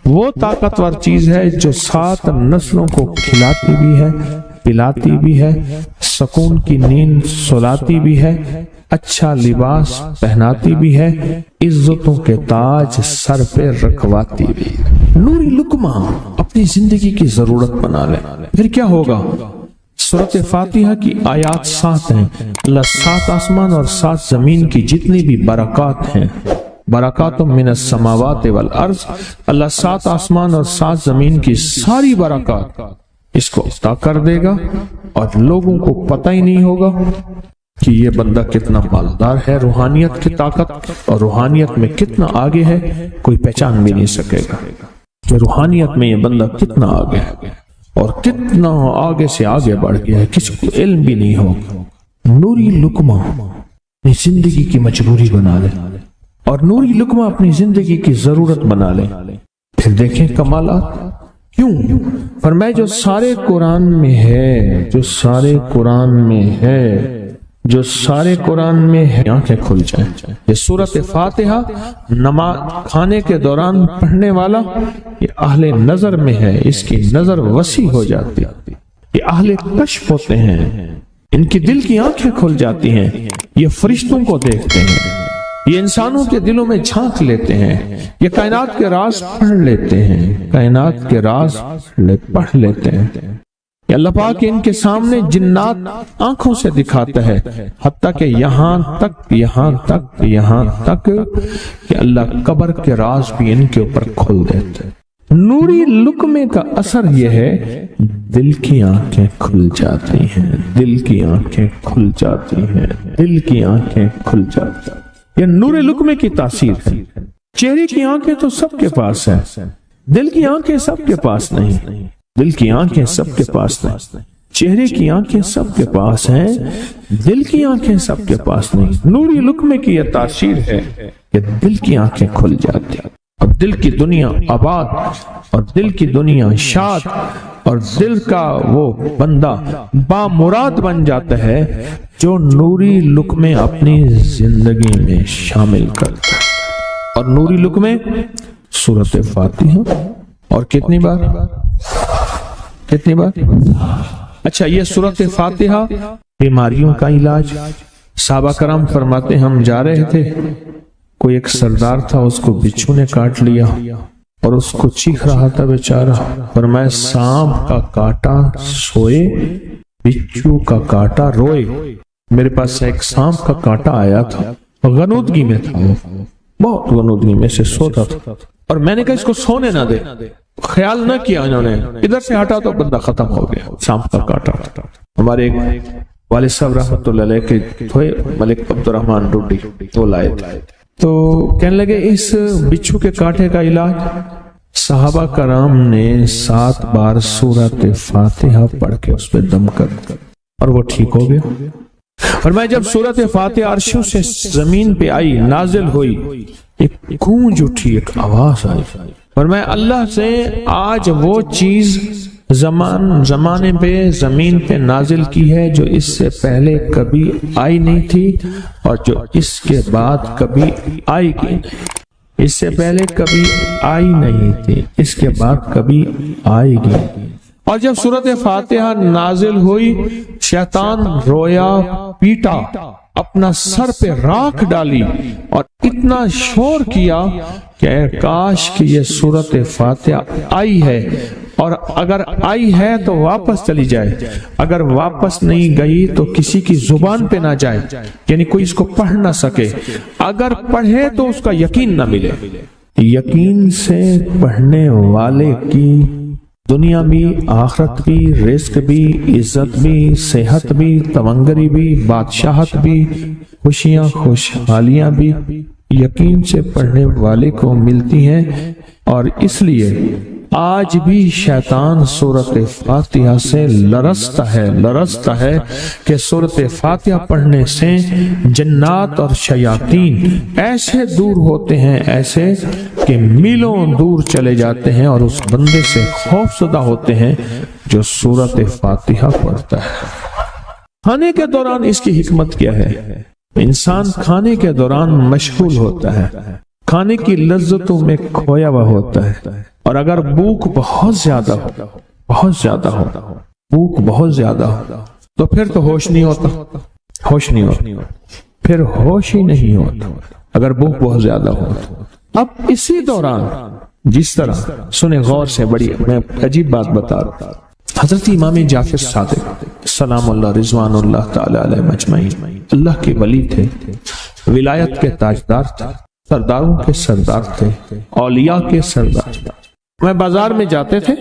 وہ طاقتور چیز ہے جو 7 نسلوں کو کھلاتی بھی ہے، پلاتی بھی ہے، سکون کی نیند سلاتی بھی ہے، اچھا لباس پہناتی بھی ہے، عزتوں کے تاج سر پہ رکھواتی بھی ہے۔ نوری لقمہ اپنی زندگی کی ضرورت بنا لے، پھر کیا ہوگا؟ سورۃ فاتحہ کی آیات 7 ہیں۔ اللہ 7 آسمان اور 7 زمین کی جتنی بھی برکات ہیں، برکات من السماوات والارض، اللہ 7 آسمان اور 7 زمین کی ساری برکات اس کو عطا کر دے گا، اور لوگوں کو پتہ ہی نہیں ہوگا کہ یہ بندہ کتنا مالدار ہے، روحانیت کی طاقت اور روحانیت میں کتنا آگے ہے، کوئی پہچان بھی نہیں سکے گا کہ روحانیت میں یہ بندہ کتنا آگے ہے اور کتنا آگے سے آگے بڑھ گیا ہے، کسی کو علم بھی نہیں ہوگا۔ نوری لقمہ اپنی زندگی کی مجبوری بنا لے اور نوری لقمہ اپنی زندگی کی ضرورت بنا لے، پھر دیکھیں کمالات۔ کیوں؟ فرمایا جو سارے قرآن میں ہے، جو سارے قرآن میں ہے، جو سارے قرآن میں ہے، آنکھیں کھل جائیں۔ یہ سورۃ فاتحہ نماز کھانے کے دوران پڑھنے والا یہ اہل نظر میں ہے، اس کی نظر وسیع ہو جاتی ہے، یہ اہل کشف ہوتے ہیں، ان کی دل کی آنکھیں کھل جاتی ہیں، یہ فرشتوں کو دیکھتے ہیں، یہ انسانوں کے دلوں میں جھانک لیتے ہیں، یہ کائنات کے راز پڑھ لیتے ہیں، کائنات کے راز پڑھ لیتے ہیں۔ کہ اللہ پاک ان کے سامنے جنات آنکھوں سے دکھاتا ہے، حتیٰ کہ یہاں تک کہ اللہ قبر کے راز بھی ان کے اوپر کھل دیتے ہیں۔ نوری لقمے کا اثر یہ ہے دل کی آنکھیں کھل جاتی ہیں، دل کی آنکھیں کھل جاتی ہیں، دل کی آنکھیں کھل جاتی ہیں۔ یہ نور لقمے کی تاثیر ہے۔ چہرے کی آنکھیں تو سب کے پاس ہیں، دل کی آنکھیں سب کے پاس نہیں، دل کی آنکھیں سب کے پاس نہیں، چہرے کی آنکھیں سب کے پاس ہیں، دل کی آنکھیں سب کے پاس نہیں۔ نوری لقمے کی یہ تاثیر ہے کہ دل کی آنکھیں کھل جاتی ہیں اور دل کی دنیا آباد اور دل کی دنیا شاد اور دل کا وہ بندہ بامراد بن جاتا ہے جو نوری لقمے اپنی زندگی میں شامل کرتا ہے۔ اور نوری لقمے سورۃ فاتحہ، اور کتنی بار؟ اچھا، یہ سورۃ فاتحہ بیماریوں کا علاج۔ صحابہ کرام فرماتے ہم جا رہے تھے، کوئی ایک سردار تھا، اس کو بچھو نے کاٹ لیا اور اس کو چیخ رہا تھا بیچارہ، فرمایا سانپ کا کاٹا سوئے، بچھو کا کاٹا روئے۔ میرے پاس ایک سانپ کا کاٹا آیا تھا، غنودگی میں تھا، وہ بہت غنودگی میں سے سوتا تھا، اور میں نے کہا اس کو سونے نہ دے، خیال نہ کیا انہوں نے، ادھر سے ہٹا تو بندہ ختم ہو گیا، سانپ کا کاٹا۔ ہمارے ایک والد صاحب رحمۃ اللہ علیہ کے تھے ملک عبد الرحمن ڈوڈی، وہ لائے تھے، تو کہنے لگے اس بچھو کے کاٹے کا علاج صحابہ کرام نے 7 بار سورۃ فاتحہ پڑھ کے اس پہ دم کر اور وہ ٹھیک ہو گیا۔ اور میں جب سورۃ فاتحہ عرشوں سے زمین پہ آئی، نازل ہوئی، ایک گونج اٹھی، ایک آواز آئی، اور میں اللہ سے آج وہ چیز زمانے پہ زمین پہ نازل کی ہے جو اس سے پہلے کبھی آئی نہیں تھی اور جو اس کے بعد کبھی آئے گی نہیں، اس سے پہلے کبھی آئی نہیں تھی، اس کے بعد کبھی آئے گی۔ اور جب سورۃ فاتحہ نازل ہوئی، شیطان رویا پیٹا، اپنا سر پہ راکھ ڈالی اور اتنا شور کیا کہ کاش کہ یہ سورۃ فاتحہ آئی ہے، اور اگر آئی ہے تو واپس چلی جائے، اگر واپس نہیں گئی تو کسی کی زبان پہ نہ جائے، یعنی کوئی اس کو پڑھ نہ سکے، اگر پڑھے تو اس کا یقین نہ ملے۔ یقین سے پڑھنے والے کی دنیا بھی، آخرت بھی، رزق بھی، عزت بھی، صحت بھی، تونگری بھی، بادشاہت بھی، خوشیاں خوشحالیاں بھی یقین سے پڑھنے والے کو ملتی ہیں۔ اور اس لیے آج بھی شیطان سورۃ فاتحہ سے لرزتا ہے کہ سورۃ فاتحہ پڑھنے سے جنات اور شیاطین ایسے دور ہوتے ہیں، ایسے کہ میلوں دور چلے جاتے ہیں، اور اس بندے سے خوف زدہ ہوتے ہیں جو سورۃ فاتحہ پڑھتا ہے۔ کھانے کے دوران اس کی حکمت کیا ہے؟ انسان کھانے کے دوران مشغول ہوتا ہے، کھانے کی لذتوں میں کھویا ہوا ہوتا ہے، اور اور اگر بھوک بہت زیادہ ہو بھوک بہت زیادہ ہو تو پھر تو ہوش نہیں ہوتا پھر ہوش ہی نہیں ہوتا اگر بھوک بہت زیادہ ہو۔ اب اسی دوران جس طرح سنیں غور سے، بڑی میں عجیب بات بتا رہا ہوں، حضرت امام جعفر صادق سلام اللہ رضوان اللہ تعالی علیہ مجمعین اللہ کے ولی تھے، ولایت کے تاجدار تھے، سرداروں کے سردار تھے، اولیاء کے سردار تھے۔ میں بازار میں جاتے تھے،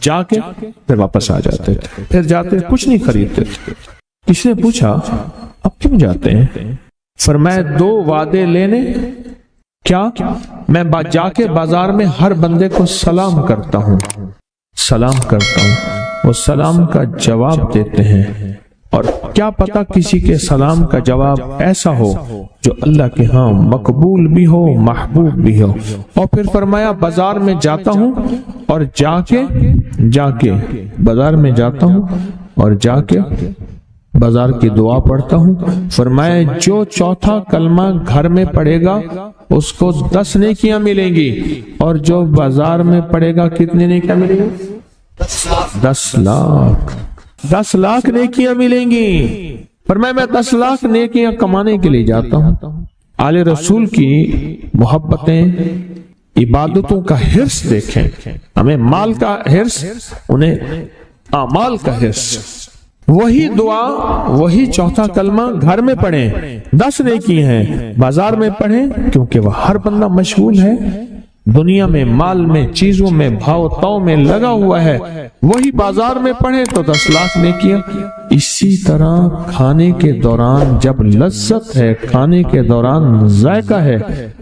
جا کے پھر واپس آ جاتے تھے، پھر جاتے کچھ نہیں خریدتے تھے۔ کسی نے پوچھا اب کیوں جاتے ہیں؟ فرمایا 2 وعدے لینے، کیا؟ میں جا کے بازار میں ہر بندے کو سلام کرتا ہوں، وہ سلام کا جواب دیتے ہیں، اور کیا پتا کسی کے سلام کا جواب ایسا ہو جو اللہ کے ہاں مقبول بھی ہو، محبوب بھی ہو۔ اور پھر فرمایا بازار میں جاتا ہوں اور جا کے بازار میں جاتا ہوں اور جا کے بازار کی دعا پڑھتا ہوں۔ فرمایا جو چوتھا کلمہ گھر میں پڑھے گا اس کو 10 نیکیاں ملیں گی، اور جو بازار میں پڑھے گا کتنے نیکیاں ملیں گی؟ 10 لاکھ نیکیاں ملیں گی۔ فرمایا میں 10 لاکھ نیکیاں کمانے کے لیے جاتا ہوں۔ آل رسول کی محبتیں، عبادتوں کا حرص دیکھیں، ہمیں مال کا حرص، انہیں اعمال کا حرص۔ وہی دعا، وہی چوتھا کلمہ گھر میں پڑھیں، 10 نیکی ہیں، بازار میں پڑھیں کیونکہ وہ ہر بندہ مشغول ہے، دنیا میں، مال میں، چیزوں میں، بھاؤ تاؤ میں لگا ہوا ہے، وہی بازار میں پڑھیں تو 10 لاکھ نیکیاں۔ اسی طرح کھانے کے دوران جب لذت ہے، کھانے کے دوران ذائقہ ہے،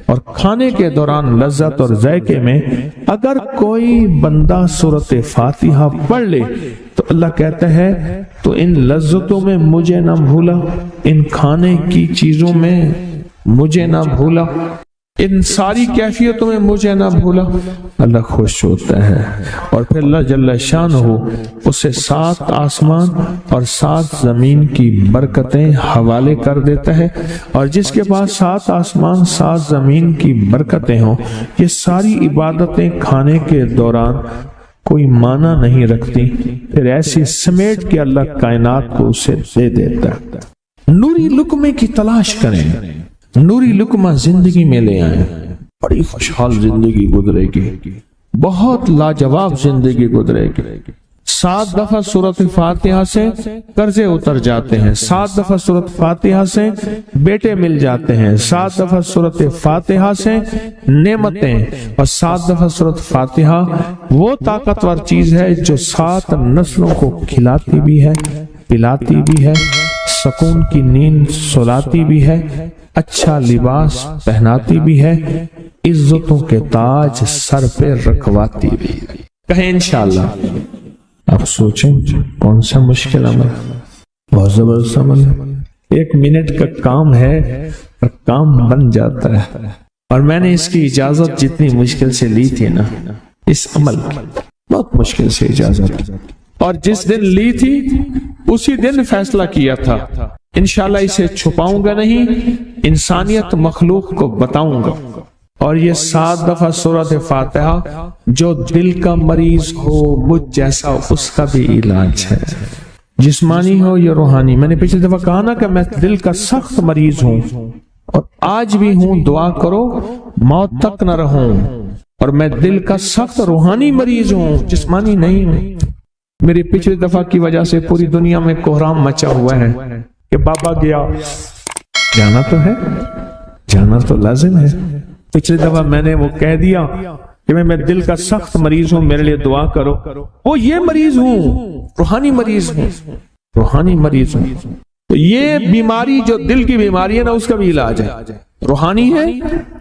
اور کھانے کے دوران لذت اور ذائقے میں اگر کوئی بندہ سورۃ فاتحہ پڑھ لے تو اللہ کہتا ہے تو ان لذتوں میں مجھے نہ بھولا، ان کھانے کی چیزوں میں مجھے نہ بھولا، ان ساری کیفیتوں میں مجھے نہ بھولا۔ اللہ خوش ہوتا ہے، اور پھر اللہ جل شانہ اسے 7 آسمان اور 7 زمین کی برکتیں حوالے کر دیتا ہے، اور جس کے پاس 7 آسمان 7 زمین کی برکتیں ہوں، یہ ساری عبادتیں کھانے کے دوران کوئی معنی نہیں رکھتی، پھر ایسی سمیٹ کے اللہ کائنات کو اسے دے دیتا ہے۔ نوری لقمے کی تلاش کریں، نوری لقمہ زندگی میں لے آئیں، بڑی خوشحال زندگی گزرے گی، بہت لاجواب زندگی گزرے گی۔ 7 دفعہ سورۃ فاتحہ سے قرضے اتر جاتے ہیں، 7 دفعہ سورۃ فاتحہ سے بیٹے مل جاتے ہیں، 7 دفعہ سورۃ فاتحہ سے نعمتیں، اور 7 دفعہ سورۃ فاتحہ وہ طاقتور چیز ہے جو 7 نسلوں کو کھلاتی بھی ہے، پلاتی بھی ہے، سکون کی نیند سلاتی بھی ہے، اچھا لباس پہناتی بھی ہے، عزتوں کے تاج سر پہ رکھواتی بھی۔ کہیں انشاءاللہ۔ آپ سوچیں کون سا مشکل عمل، بہت زبردست عمل ہے، 1 منٹ کا کام ہے اور کام بن جاتا ہے۔ اور میں نے اس کی اجازت جتنی مشکل سے لی تھی نا، اس عمل کی بہت مشکل سے اجازت، اور جس دن لی تھی اسی دن فیصلہ کیا تھا انشاءاللہ اسے چھپاؤں گا نہیں، انسانیت مخلوق کو بتاؤں گا۔ اور یہ 7 دفعہ سورۃ فاتحہ جو دل کا مریض ہو مجھ جیسا اس کا بھی علاج ہے، جسمانی ہو یا روحانی۔ میں نے پچھلی دفعہ کہا نا کہ میں دل کا سخت مریض ہوں اور آج بھی ہوں، دعا کرو موت تک نہ رہوں، اور میں دل کا سخت روحانی مریض ہوں، جسمانی نہیں ہوں۔ میری پچھلی دفعہ کی وجہ سے پوری دنیا میں کوہرام مچا ہوا ہے کہ بابا گیا، جانا تو ہے، جانا تو لازم ہے۔ پچھلی دفعہ میں نے وہ کہہ دیا کہ میں دل کا سخت مریض ہوں، میرے لیے دعا کرو، وہ یہ مریض ہوں، روحانی مریض ہوں، روحانی مریض ہوں۔ تو یہ بیماری جو دل کی بیماری ہے نا، اس کا بھی علاج ہے، روحانی ہے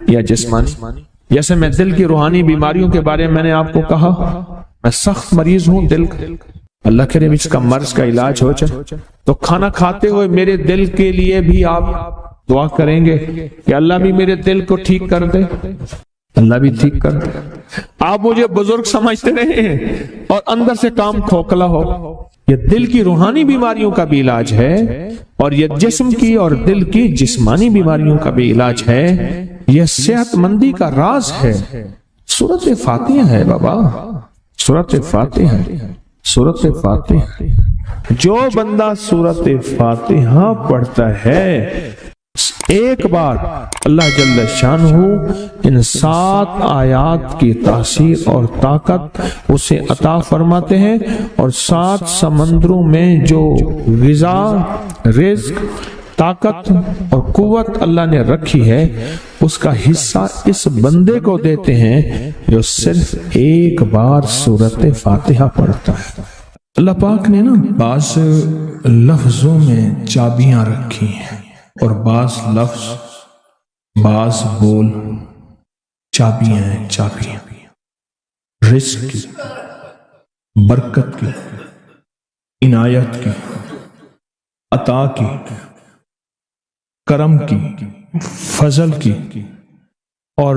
یا جسمانی۔ جیسے میں دل کی روحانی بیماریوں کے بارے میں نے آپ کو کہا، میں سخت مریض ہوں دل کا، اللہ کرے اس کا مرض کا علاج ہو جائے۔ تو کھانا کھاتے ہوئے میرے دل کے لیے بھی آپ دعا کریں گے کہ اللہ بھی میرے دل کو ٹھیک کر دے، اللہ بھی ٹھیک کر دے۔ آپ مجھے بزرگ سمجھتے رہے اور اندر سے کام کھوکھلا ہو، یہ دل کی روحانی بیماریوں کا بھی علاج ہے، اور یہ جسم کی اور دل کی جسمانی بیماریوں کا بھی علاج ہے۔ یہ صحت مندی کا راز ہے، سورت فاتحہ ہے بابا، سورت فاتحہ، سورت فاتحہ۔ جو بندہ سورت فاتحہ پڑھتا ہے ایک بار، اللہ جل شانہ ان 7 آیات کی تاثیر اور طاقت اسے عطا فرماتے ہیں، اور 7 سمندروں میں جو غذا، رزق، طاقت اور قوت اللہ نے رکھی ہے اس کا حصہ اس بندے کو دیتے ہیں جو صرف ایک بار سورت فاتحہ پڑھتا ہے۔ اللہ پاک نے نا بعض لفظوں میں چابیاں رکھی ہیں، اور بعض لفظ، بعض بول چابیاں ہیں، چابیاں رزق کی، برکت کی، عنایت کی، عطا کی، کرم کی، فضل کی، اور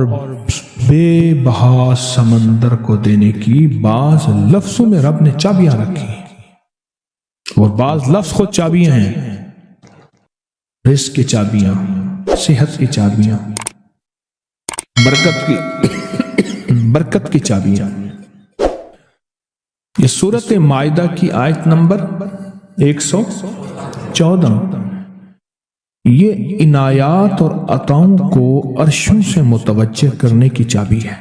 بے بہا سمندر کو دینے کی بعض لفظوں میں رب نے چابیاں رکھی ہیں، اور بعض لفظ خود چابیاں ہیں۔ رزق کی چابیاں، صحت کی چابیاں، برکت کی چابیاں۔ یہ سورت مائدہ کی آیت نمبر 114 یہ عنایات اور عطاؤں کو عرشوں سے متوجہ کرنے کی چابی ہے۔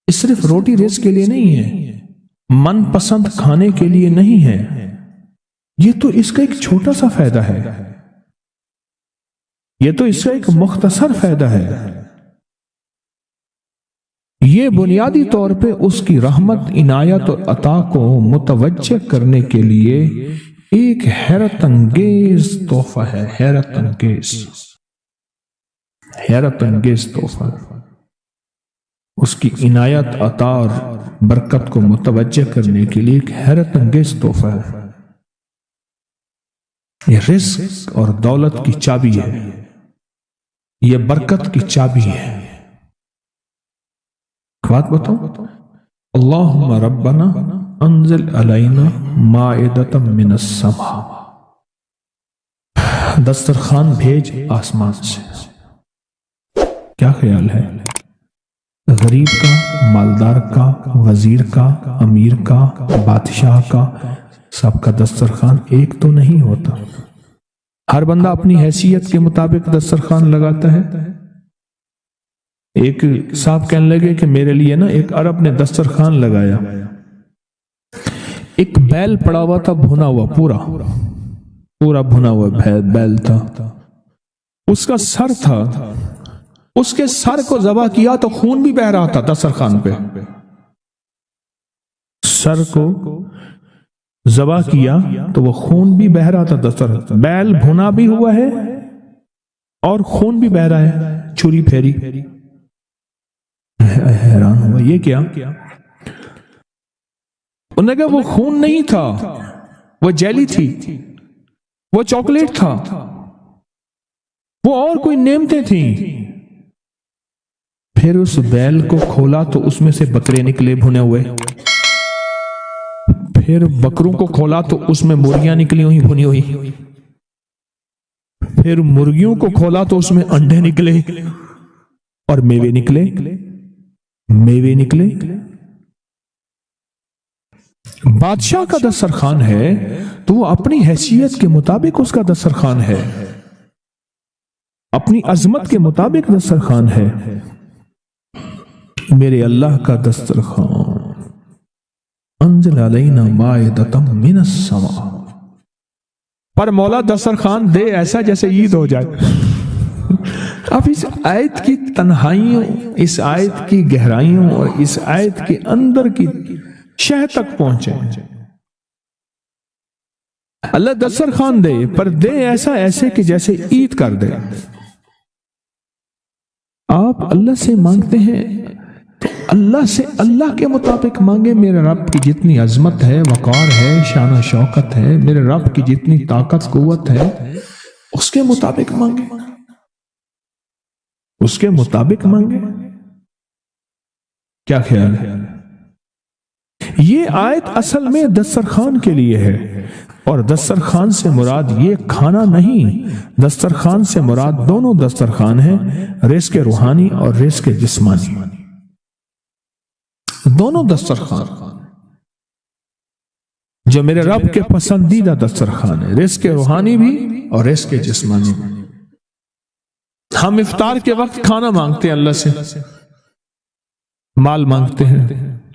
یہ صرف روٹی رزق کے لیے نہیں ہے، من پسند کھانے کے لیے نہیں ہے، یہ تو اس کا ایک چھوٹا سا فائدہ ہے، یہ تو اس کا ایک مختصر فائدہ ہے۔ یہ بنیادی طور پہ اس کی رحمت، عنایت اور عطا کو متوجہ کرنے کے لیے ایک حیرت انگیز تحفہ ہے، حیرت انگیز تحفہ۔ اس کی عنایت، عطا اور برکت کو متوجہ کرنے کے لیے ایک حیرت انگیز تحفہ ہے۔ یہ رزق اور دولت کی چابی ہے، یہ برکت کی چابی ہے۔ بات بتاؤ، اللہم ربنا انزل علینا مائدۃ من السماء، دسترخوان بھیج آسمان سے۔ کیا خیال ہے؟ غریب کا، مالدار کا، وزیر کا، امیر کا، بادشاہ کا، سب کا دسترخوان ایک تو نہیں ہوتا۔ ہر بندہ اپنی حیثیت کے مطابق دسترخوان لگاتا ہے۔ ایک صاحب کہنے لگے کہ میرے لیے نا ایک عرب نے دسترخوان لگایا، ایک بیل پڑا ہوا تھا، بھنا ہوا، پورا بھنا ہوا بیل تھا، اس کا سر تھا، اس کے سر کو ذبح کیا تو خون بھی بہ رہا تھا دسترخوان پہ۔ سر کو ذبح کیا تو وہ خون بھی بہ رہا تھا دسترخوان، بیل بھنا بھی ہوا ہے اور خون بھی بہ رہا ہے، چھری پھیری۔ حیران ہوا، یہ کیا؟ انہوں نے کہا وہ خون نہیں تھا، وہ جیلی تھی، وہ چاکلیٹ تھا، وہ اور کوئی نعمتیں تھیں۔ پھر اس بیل کو کھولا تو اس میں سے بکرے نکلے بھنے ہوئے، پھر بکروں کو کھولا تو اس میں مرغیاں نکلی ہوئی بھنی ہوئی، پھر مرغیوں کو کھولا تو اس میں انڈے نکلے اور میوے نکلے۔ بادشاہ کا دسترخوان ہے تو وہ اپنی حیثیت کے مطابق اس کا دسترخوان ہے، اپنی عظمت کے مطابق دسترخوان ہے۔ میرے اللہ کا دسترخوان، انزل علینا مائدۃ من السماء، پر مولا دسترخوان دے ایسا جیسے عید ہو جائے۔ اب اس آیت کی تنہائیوں، اس آیت کی گہرائیوں اور اس آیت کے اندر کی شہ تک پہنچے۔ اللہ دسترخوان دے، پر دے ایسے کہ جیسے عید کر دے۔ آپ اللہ سے مانگتے ہیں تو اللہ سے اللہ کے مطابق مانگے۔ میرے رب کی جتنی عظمت ہے، وقار ہے، شان و شوکت ہے، میرے رب کی جتنی طاقت قوت ہے، اس کے مطابق مانگے، اس کے مطابق مانگے۔ کیا خیال ہے؟ یہ آیت اصل میں دسترخوان کے لیے ہے، اور دسترخوان سے مراد یہ کھانا نہیں، دسترخوان سے مراد دونوں دسترخوان ہیں، رزق روحانی اور رزق جسمانی۔ دونوں دسترخوان جو میرے رب کے پسندیدہ دسترخوان ہے، رزق روحانی بھی اور رزق جسمانی بھی۔ ہم افطار کے وقت کھانا مانگتے ہیں اللہ سے، مال مانگتے ہیں،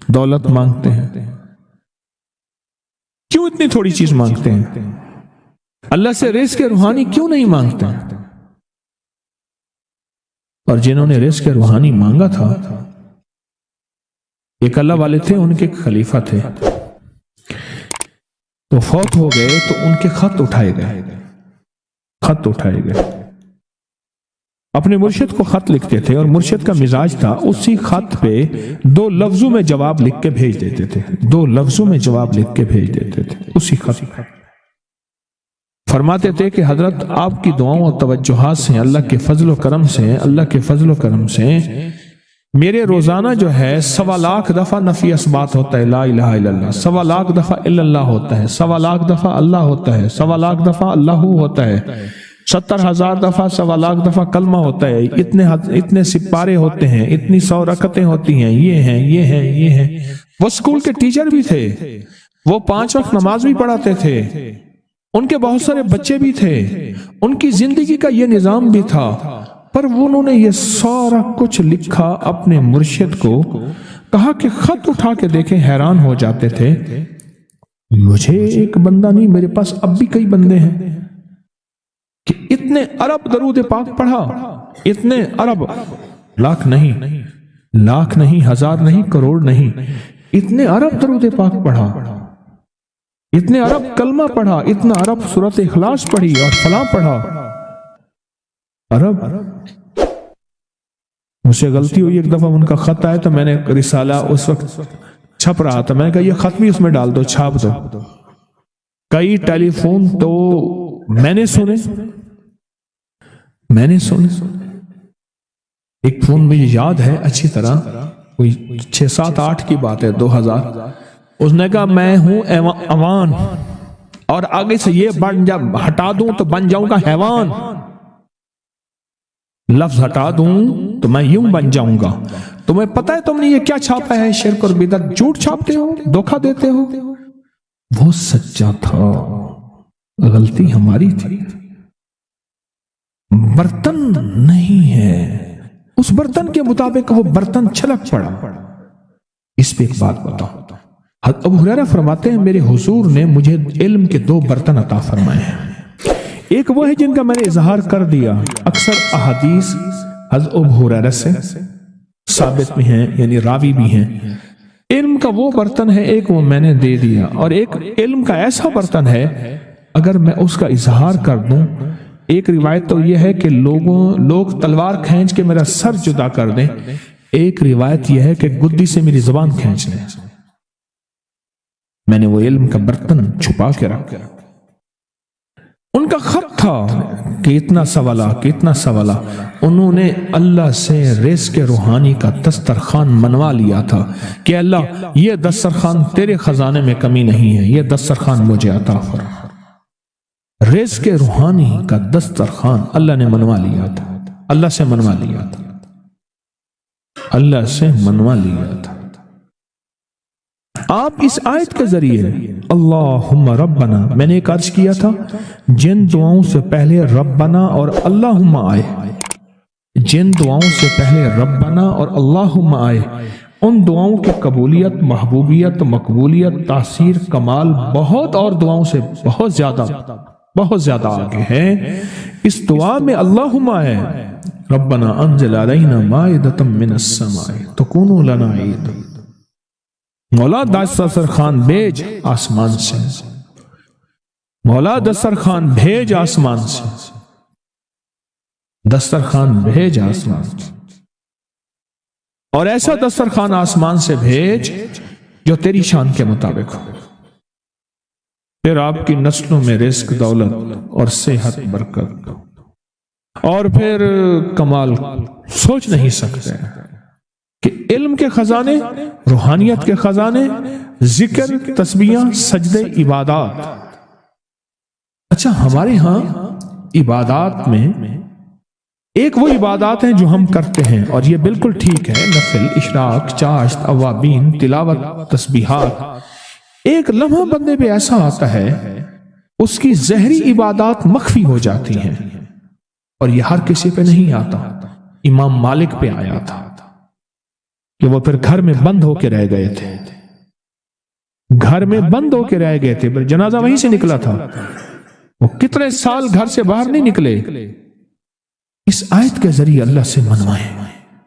دولت مانگتے ہیں، کیوں اتنی تھوڑی چیز مانگتے ہیں؟ اللہ سے رزق روحانی کیوں نہیں مانگتے؟ اور جنہوں نے رزق روحانی مانگا تھا، ایک اللہ والے تھے، ان کے خلیفہ تھے، تو فوت ہو گئے تو ان کے خط اٹھائے گئے، اپنے مرشد کو خط لکھتے تھے، اور مرشد کا مزاج تھا اسی خط پہ 2 لفظوں میں جواب لکھ کے بھیج دیتے تھے، 2 لفظوں میں جواب لکھ کے بھیج دیتے تھے اسی خط پہ۔ فرماتے تھے کہ حضرت آپ کی دعاؤں اور توجہات سے، اللہ کے فضل و کرم سے میرے روزانہ جو ہے 1.25 لاکھ دفعہ نفی اثبات ہوتا ہے، لا الہ الا اللہ، 1.25 لاکھ دفعہ الا اللہ ہوتا ہے، 1.25 لاکھ دفعہ اللہ ہوتا ہے، 1.25 لاکھ دفعہ اللہ ہوتا ہے، 70,000 دفعہ 1.25 لاکھ دفعہ کلمہ ہوتا ہے، اتنے سپارے ہوتے ہیں، اتنی 100 رکعتیں ہوتی ہیں، یہ ہیں۔ وہ اسکول کے ٹیچر بھی تھے، وہ 5 وقت نماز بھی پڑھاتے تھے، ان کے بہت سارے بچے بھی تھے، ان کی زندگی کا یہ نظام بھی تھا، پر انہوں نے یہ سارا کچھ لکھا اپنے مرشد کو، کہا کہ خط اٹھا کے دیکھیں، حیران ہو جاتے تھے، مجھے ایک بندہ نہیں، میرے پاس اب بھی کئی بندے ہیں کہ اتنے ارب درود پاک پڑھا، اتنے ارب، لاکھ نہیں، ہزار نہیں، کروڑ نہیں، اتنے ارب درود پاک پڑھا، اتنے ارب کلمہ پڑھا، اتنا ارب سورۃ اخلاص پڑھی اور فلاں پڑھا، ارب۔ مجھ سے غلطی ہوئی، ایک دفعہ ان کا خط آیا تو میں نے رسالہ اس وقت چھپ رہا تھا، میں نے کہا یہ خط بھی اس میں ڈال دو، چھاپ دو۔ کئی ٹیلی فون تو میں نے سنے، ایک فون مجھے یاد ہے اچھی طرح، کوئی 6 7 8 کی بات ہے، 2000، اس نے کہا میں ہوں اوان، اور آگے سے یہ ہٹا دوں تو بن جاؤں گا حیوان، لفظ ہٹا دوں تو میں یوں بن جاؤں گا۔ تمہیں پتہ ہے تم نے یہ کیا چھاپا ہے؟ شرک اور بدعت، جھوٹ چھاپتے ہو، دھوکہ دیتے ہو۔ وہ سچا تھا، غلطی ہماری تھی، برتن نہیں ہے، اس برتن کے مطابق وہ برتن چھلک پڑا۔ اس پہ ایک بات بتاؤ، حضرت ابو ہریرہ فرماتے ہیں میرے حضور نے مجھے علم کے 2 برتن عطا فرمائے ہیں، ایک وہ ہے جن کا میں نے اظہار کر دیا، اکثر احادیث حضرت ابو ہریرہ سے ثابت بھی ہیں، یعنی راوی بھی ہیں، علم کا وہ برتن ہے، ایک وہ میں نے دے دیا، اور ایک علم کا ایسا برتن ہے اگر میں اس کا اظہار کر دوں، ایک روایت تو یہ ہے کہ لوگ تلوار کھینچ کے میرا سر جدا کر دیں، ایک روایت یہ ہے کہ گدی سے میری زبان کھینچ لیں۔ میں نے وہ علم کا برتن چھپا کے رکھا، ان کا خط تھا کہ اتنا سوالا، انہوں نے اللہ سے رزق روحانی کا دسترخوان منوا لیا تھا کہ اللہ یہ دسترخوان تیرے خزانے میں کمی نہیں ہے، یہ دسترخوان مجھے عطا فرما۔ رزق روحانی کا دسترخوان اللہ نے منوا لیا تھا، اللہ سے منوا لیا تھا۔ آپ اس آیت کے ذریعے اللہم ربنا، میں نے ایک عرض کیا تھا جن دعاؤں سے پہلے ربنا اور اللہم آئے، جن دعاؤں سے پہلے ربنا اور اللہم آئے، ان دعاؤں کی قبولیت، محبوبیت، مقبولیت، تاثیر، کمال بہت اور دعاؤں سے بہت زیادہ آگے ہے۔ اس دعا میں اللہم آئے، ربنا انزل علینا مائدۃ من السماء تکون لنا عید، مولا دسترخوان بھیج آسمان سے، مولا دسترخوان بھیج آسمان سے، دسترخوان بھیج آسمان سے، اور ایسا دسترخوان آسمان سے بھیج جو تیری شان کے مطابق ہو، پھر آپ کی نسلوں میں رزق، دولت اور صحت، برکت، اور پھر کمال سوچ نہیں سکتے کہ علم کے خزانے، روحانیت کے خزانے، ذکر، تسبیحاں، سجدے، عبادات۔ اچھا، ہمارے ہاں عبادات میں ایک وہ عبادات ہیں جو ہم کرتے ہیں اور یہ بالکل ٹھیک ہے، نفل، اشراق، چاشت، اوابین، تلاوت، تسبیحات۔ ایک لمحہ بندے پہ ایسا آتا ہے اس کی ظاہری عبادات مخفی ہو جاتی ہیں، اور یہ ہر کسی پہ نہیں آتا۔ امام مالک پہ آیا تھا کہ وہ پھر گھر میں بند ہو کے رہ گئے تھے، گھر میں بند ہو کے رہ گئے تھے، پھر جنازہ وہیں سے نکلا تھا، وہ کتنے سال گھر سے باہر نہیں نکلے۔ اس آیت کے ذریعے اللہ سے منوائیں